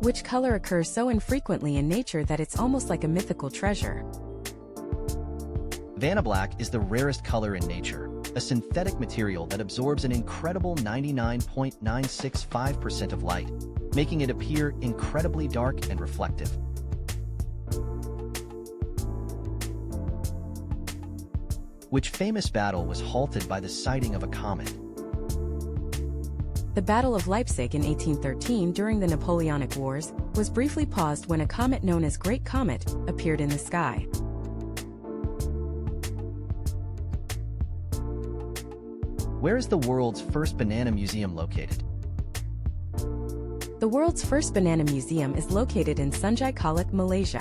Which color occurs so infrequently in nature that it's almost like a mythical treasure? Vanna black is the rarest color in nature, a synthetic material that absorbs an incredible 99.965% of light, making it appear incredibly dark and reflective. Which famous battle was halted by the sighting of a comet? The Battle of Leipzig in 1813 during the Napoleonic Wars was briefly paused when a comet known as Great Comet appeared in the sky. Where is the world's first banana museum located? The world's first banana museum is located in Sungai Kalik, Malaysia.